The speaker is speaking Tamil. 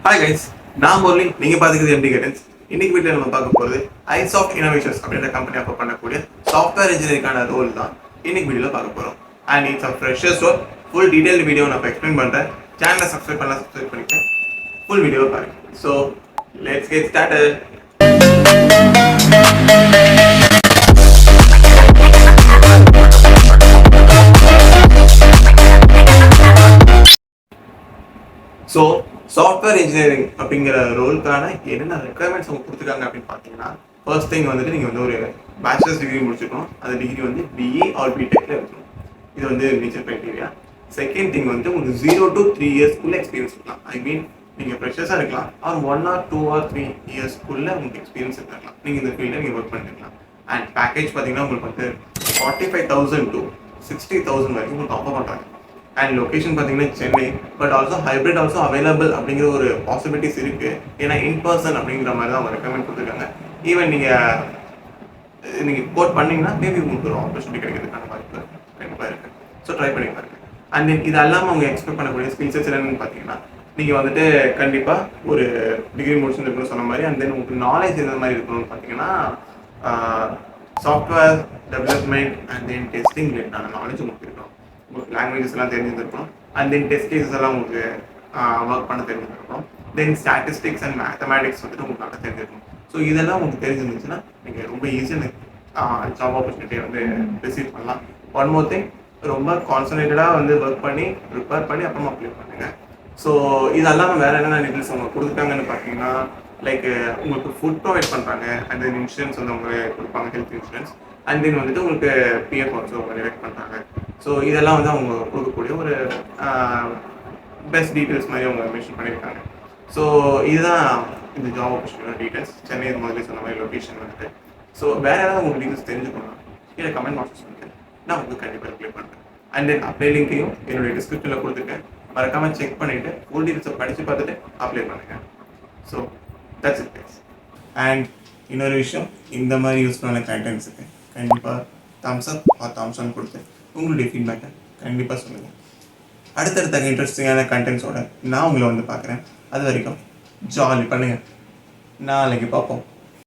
ஹாய் கைஸ், நான் முரளி. நீங்க பாத்துக்கிறது எம்டி கைடன்ஸ். இன்னைக்கு வீட்டில் நம்ம பார்க்க போகிறது ஐசாஃப்ட் இன்னோவேஷன்ஸ் அப்படின்ற கம்பெனி அப்போ பண்ணக்கூடிய சாஃப்ட்வேர் இன்ஜினியரிங்கான ரோல் தான் இன்னைக்கு வீடியோவில் பார்க்க போகிறோம். And it's a freshers role. Full detail video நான் இப்போ எக்ஸ்பிளைன் பண்ணுறேன். சேனலை சப்ஸ்கிரைப் பண்ணிட்டு ஃபுல் வீடியோவை பாருங்க. So let's get started. So software engineering அப்படிங்கிற ரோலுக்கான என்னென்ன ரெக்குயர்மெண்ட்ஸ் அவங்க கொடுத்துருக்காங்க அப்படின்னு பார்த்தீங்கன்னா, ஃபர்ஸ்ட் திங் வந்துட்டு நீங்கள் வந்து ஒரு பேச்சுலர்ஸ் டிகிரி முடிச்சிருக்கணும். அந்த டிகிரி வந்து பிஇ ஆர் பிடெக்ல இருக்கணும். இது வந்து மேஜர் க்ரைட்டீரியா. செகண்ட் திங் வந்து உங்களுக்கு 0 to 3 இயர்ஸ்க்குள்ள எக்ஸ்பீரியன்ஸ் இருக்கலாம். ஐ மீன் நீங்கள் ஃப்ரெஷர்ஸாக இருக்கலாம், ஆர் 1 or 2 or 3 இயர்ஸ்க்குள்ள உங்களுக்கு எக்ஸ்பீரியன்ஸ் இருக்கலாம். நீங்கள் இந்த ஃபீல்டில் நீங்கள் ஒர்க் பண்ணிருக்கலாம். அண்ட் பேக்கேஜ் பார்த்தீங்கன்னா உங்களுக்கு வந்து 45,000 to 60,000 வரைக்கும் உங்களுக்கு ஆஃபர் பண்ணுறாங்க. அண்ட் லொக்கேஷன் பார்த்தீங்கன்னா Chennai, but also hybrid also available அப்படிங்கிற ஒரு பாசிபிலிட்டிஸ் இருக்குது. ஏன்னா இன் பர்சன் அப்படிங்கிற மாதிரி தான் அவங்க ரெக்கமெண்ட் கொடுத்துருக்காங்க. ஈவன் நீங்கள் கோட் பண்ணிங்கன்னா மேபி உங்களுக்கு ஒரு ஆப்பர்ச்சுனிட்டி கிடைக்கிறதுக்கான வாய்ப்பு கண்டிப்பாக இருக்குது. ஸோ ட்ரை பண்ணி பாருங்க. அண்ட் தென் இது எல்லாமே அவங்க எக்ஸ்பெக்ட் பண்ணக்கூடிய ஸ்கில்ஸஸ் என்னென்னு பார்த்தீங்கன்னா, நீங்கள் வந்துட்டு கண்டிப்பாக ஒரு டிகிரி முடிச்சுருக்கணும்னு சொன்ன மாதிரி, அண்ட் தென் உங்களுக்கு நாலேஜ் எந்த மாதிரி இருக்கணும்னு பார்த்தீங்கன்னா, software development and then testing ரிலேட்டடான நாலேஜ் உங்களுக்கு இருக்கணும். உங்களுக்கு லாங்குவேஜஸ் எல்லாம் தெரிஞ்சிருக்கணும். அண்ட் தென் டெஸ்ட் கேசஸ் எல்லாம் உங்களுக்கு ஒர்க் பண்ண தெரிஞ்சிருக்கணும். தென் ஸ்டாட்டிஸ்டிக்ஸ் அண்ட் மேத்தமேட்டிக்ஸ் வந்துட்டு உங்களுக்கு நல்லா தெரிஞ்சிருக்கணும். ஸோ இதெல்லாம் உங்களுக்கு தெரிஞ்சிருந்துச்சுன்னா நீங்கள் ரொம்ப ஈஸியாக ஜாப் ஆப்பர்ச்சுனிட்டியை வந்து ரிசீவ் பண்ணலாம். ஒன் மோர் திங், ரொம்ப கான்சன்ட்ரேட்டடாக வந்து ஒர்க் பண்ணி ப்ரிப்பேர் பண்ணி அப்புறமா அப்ளை பண்ணுங்க. ஸோ இதெல்லாம் வேறு என்னென்ன டீட்டெயில்ஸ் அவங்க கொடுத்துருக்காங்கன்னு பார்த்தீங்கன்னா, லைக் உங்களுக்கு ஃபுட் ப்ரொவைட் பண்ணுறாங்க. அண்ட் தென் இன்சூரன்ஸ் வந்து அவங்க கொடுப்பாங்க, ஹெல்த் இன்சூரன்ஸ். அண்ட் தென் வந்துட்டு உங்களுக்கு பிஎஃப் ஆல்சோ அவங்க ரிலெக்ட் பண்ணுறாங்க. ஸோ இதெல்லாம் வந்து அவங்க கொடுக்கக்கூடிய ஒரு பெஸ்ட் டீட்டெயில்ஸ் மாதிரி அவங்க மென்ஷன் பண்ணியிருக்காங்க. ஸோ இதுதான் இந்த ஜாப் ஆப்பர்ச்சுனிட்டியோட டீட்டெயில்ஸ். சென்னை முதல்ல சொன்ன மாதிரி லொக்கேஷன் வந்துட்டு. ஸோ வேறு ஏதாவது உங்களுக்கு டீட்டெயில்ஸ் தெரிஞ்சுக்கணும், கீழே கமெண்ட் பாக்ஸ் சொல்லுங்கள், நான் உங்களுக்கு கண்டிப்பாக ரிப்ளை பண்ணுறேன். அண்ட் தென் அப்ளை லிங்க்கையும் என்னுடைய டிஸ்கிரிப்ஷனில் கொடுத்துருக்கேன். மறக்காமல் செக் பண்ணிவிட்டு ஃபுல் டீட்டெயில்ஸை படித்து பார்த்துட்டு அப்ளை பண்ணுங்கள். So that's it guys. And இன்னொரு விஷயம், இந்த மாதிரி யூஸ்ஃபுல்லான கண்டென்ட்ஸுக்கு கண்டிப்பாக thumbs up or thumbs on கொடுத்து உங்களுடைய ஃபீட்பேக்கை கண்டிப்பாக சொல்லுங்கள். அடுத்தடுத்த இன்ட்ரெஸ்டிங்கான கண்டென்ட்ஸோட நான் உங்களை வந்து பார்க்குறேன். அது வரைக்கும் ஜாலி பண்ணுங்கள். நாளைக்கு பார்ப்போம்.